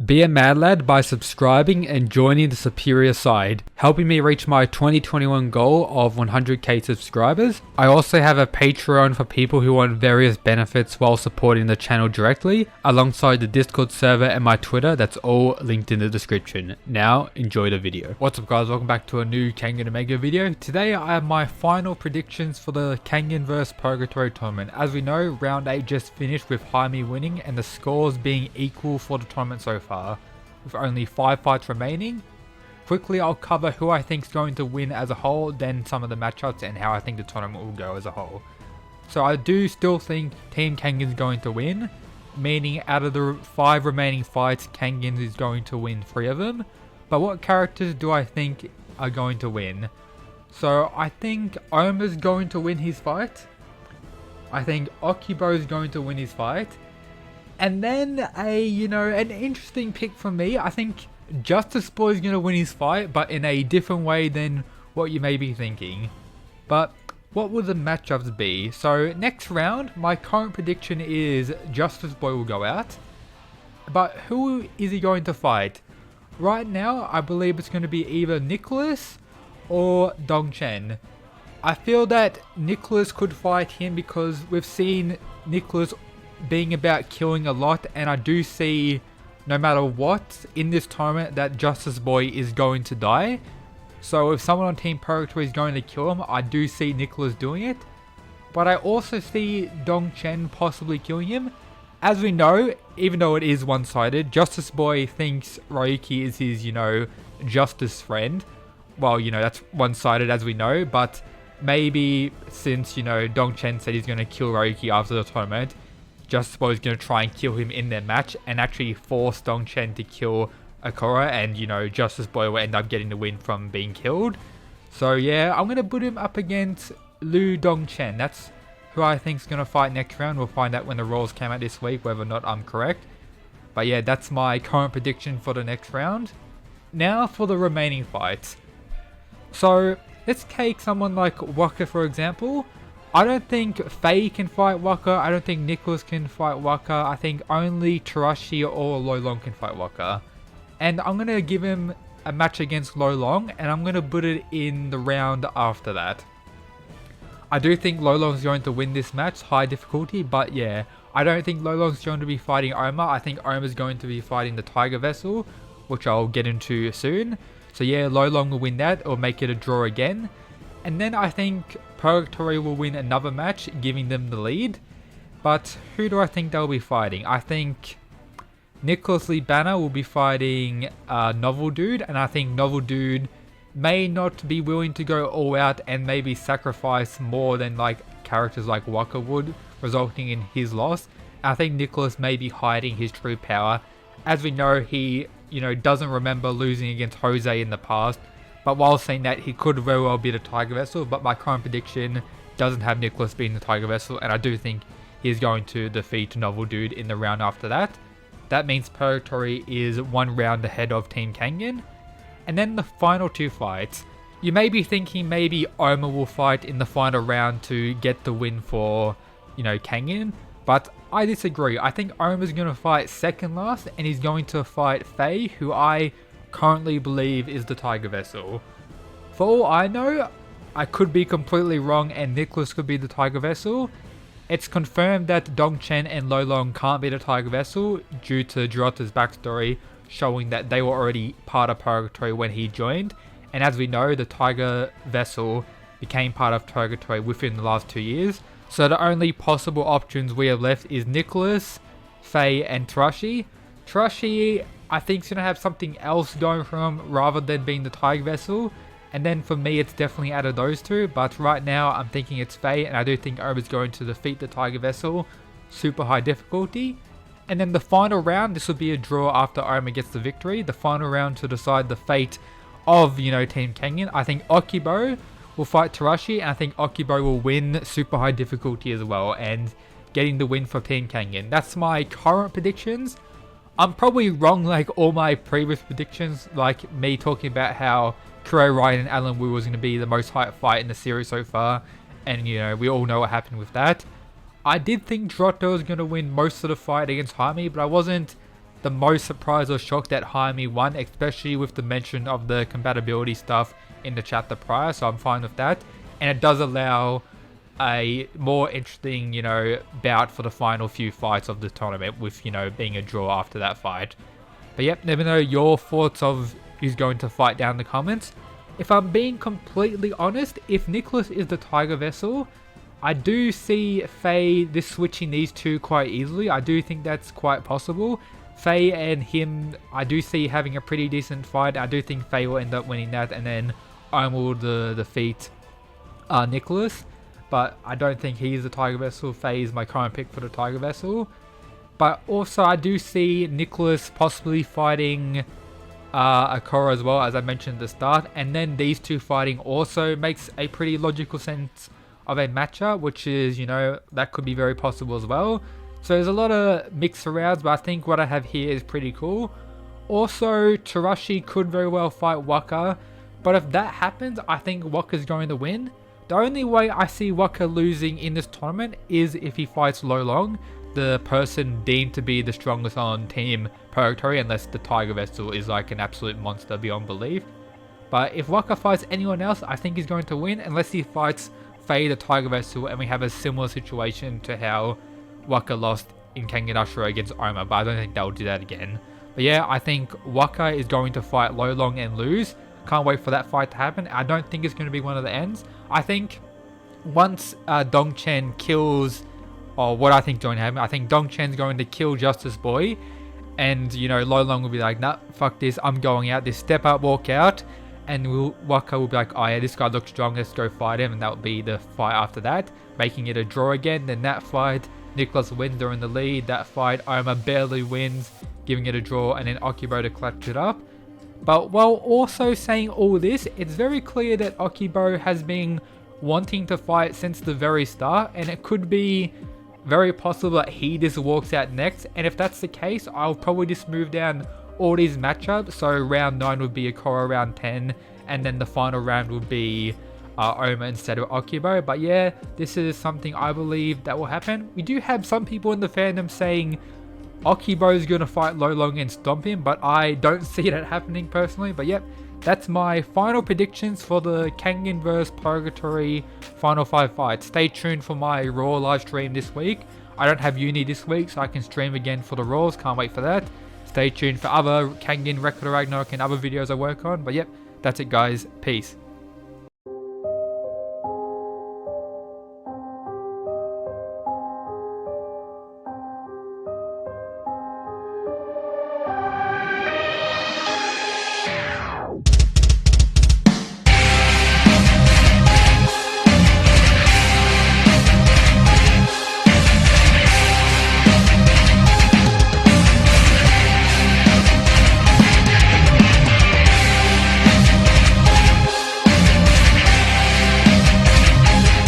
Be a mad lad by subscribing and joining the superior side, helping me reach my 2021 goal of 100k subscribers. I also have a Patreon for people who want various benefits while supporting the channel directly, alongside the Discord server and my Twitter. That's all linked in the description. Now, enjoy the video. What's up guys, welcome back to a new Kengan Omega video. Today I have my final predictions for the Kengan vs Purgatory tournament. As we know, round 8 just finished with Jaime winning and the scores being equal for the tournament so far, with only 5 fights remaining. Quickly, I'll cover who I think is going to win as a whole, then some of the matchups and how I think the tournament will go as a whole. So I do still think Team Kengan is going to win, meaning out of the 5 remaining fights, Kengan is going to win 3 of them. But what characters do I think are going to win? So I think Oma's going to win his fight. I think Okibo is going to win his fight. And then an interesting pick for me, I think Justice Boy is going to win his fight, but in a different way than what you may be thinking. But what will the matchups be? So next round, my current prediction is Justice Boy will go out. But who is he going to fight? Right now, I believe it's going to be either Nicholas or Dongchen. I feel that Nicholas could fight him because we've seen Nicholas being about killing a lot, and I do see no matter what in this tournament that Justice Boy is going to die. So if someone on Team Purgatory is going to kill him, I do see Nicholas doing it. But I also see Dongchen possibly killing him. As we know, even though it is one-sided, Justice Boy thinks Ryuki is his, justice friend. Well, that's one-sided as we know, but maybe since, Dongchen said he's going to kill Ryuki after the tournament, Justice Boy is going to try and kill him in their match and actually force Dongchen to kill Akoya, and Justice Boy will end up getting the win from being killed. So yeah, I'm going to put him up against Lu Dongchen. That's who I think is going to fight next round. We'll find out when the rolls came out this week whether or not I'm correct. But yeah, that's my current prediction for the next round. Now for the remaining fights. So let's take someone like Waka for example. I don't think Faye can fight Waka. I don't think Nicholas can fight Waka. I think only Tarashi or Lolong can fight Waka. And I'm going to give him a match against Lolong, and I'm going to put it in the round after that. I do think Lolong's going to win this match, high difficulty, but yeah, I don't think Lolong's going to be fighting Oma. I think Oma's going to be fighting the Tiger Vessel, which I'll get into soon. So yeah, Lolong will win that, or make it a draw again. And then I think Purgatory will win another match, giving them the lead. But who do I think they'll be fighting? I think Nicholas Lee Banner will be fighting Novel Dude. And I think Novel Dude may not be willing to go all out and maybe sacrifice more than characters like Waka would, resulting in his loss. I think Nicholas may be hiding his true power. As we know, he doesn't remember losing against Jose in the past. But while saying that, he could very well be the Tiger Vessel, but my current prediction doesn't have Nicholas being the Tiger Vessel, and I do think he's going to defeat Novel Dude in the round after that. That means Purgatory is 1 round ahead of Team Kengan. And then the final 2 fights. You may be thinking maybe Oma will fight in the final round to get the win for, Kengan, but I disagree. I think Oma's going to fight second last, and he's going to fight Faye, who I currently believe is the Tiger Vessel. For all I know, I could be completely wrong and Nicholas could be the Tiger Vessel. It's confirmed that Dongchen and Lolong can't be the Tiger Vessel due to Jirota's backstory showing that they were already part of Purgatory when he joined, and as we know, the Tiger Vessel became part of Purgatory within the last 2 years. So the only possible options we have left is Nicholas, Faye and Tarashi. Tarashi, I think, is going to have something else going for him rather than being the Tiger Vessel. And then for me, it's definitely out of those 2. But right now, I'm thinking it's Faye. And I do think Oma's going to defeat the Tiger Vessel. Super high difficulty. And then the final round, this will be a draw after Oma gets the victory. The final round to decide the fate of, Team Kengan. I think Okibo will fight Tarashi. And I think Okibo will win super high difficulty as well. And getting the win for Team Kengan. That's my current predictions. I'm probably wrong like all my previous predictions, like me talking about how Kuro Ryan and Alan Wu was going to be the most hyped fight in the series so far, and we all know what happened with that. I did think Jiroto was going to win most of the fight against Jaime, but I wasn't the most surprised or shocked that Jaime won, especially with the mention of the compatibility stuff in the chapter prior, so I'm fine with that. And it does allow a more interesting, you know, bout for the final few fights of the tournament with, you know, being a draw after that fight. But yep, let me know your thoughts of who's going to fight down in the comments. If I'm being completely honest, if Nicholas is the Tiger Vessel, I do see Faye this switching these two quite easily. I do think that's quite possible. Faye and him, I do see having a pretty decent fight. I do think Faye will end up winning that, and then I will defeat Nicholas. But I don't think he's the Tiger Vessel. Faye is my current pick for the Tiger Vessel. But also I do see Nicholas possibly fighting Akoya as well, as I mentioned at the start. And then these two fighting also makes a pretty logical sense of a matchup, which is, you know, that could be very possible as well. So there's a lot of mix arounds, but I think what I have here is pretty cool. Also, Tarashi could very well fight Waka, but if that happens, I think Waka's going to win. The only way I see Waka losing in this tournament is if he fights Lolong, the person deemed to be the strongest on Team Purgatory, unless the Tiger Vessel is like an absolute monster beyond belief. But if Waka fights anyone else, I think he's going to win, unless he fights Faye the Tiger Vessel and we have a similar situation to how Waka lost in Kengan against Oma, but I don't think they'll do that again. But yeah, I think Waka is going to fight Lolong and lose. Can't wait for that fight to happen. I don't think it's going to be one of the ends. I think once Dongchen kills, or what I think going to happen, I think Dongchen's going to kill Justice Boy, and, you know, Lolong will be like, nah, fuck this, I'm going out. This step up, walk out, and Waka will be like, oh yeah, this guy looks strong, let's go fight him, and that will be the fight after that, making it a draw again. Then that fight, Nicholas wins, they're in the lead. That fight, Oma barely wins, giving it a draw, and then Akibo to clutch it up. But while also saying all this, it's very clear that Akibo has been wanting to fight since the very start, and it could be very possible that he just walks out next. And if that's the case, I'll probably just move down all these matchups. So round 9 would be Akoya, round 10, and then the final round would be Oma instead of Akibo. But yeah, this is something I believe that will happen. We do have some people in the fandom saying Akibo is going to fight Lolong and stomp him, but I don't see that happening personally. But yep, that's my final predictions for the Kengan vs Purgatory final 5 fights. Stay tuned for my Raw live stream this week. I don't have uni this week, so I can stream again for the Raws. Can't wait for that. Stay tuned for other Kengan, Record of Ragnarok, and other videos I work on. But yep, that's it guys. Peace.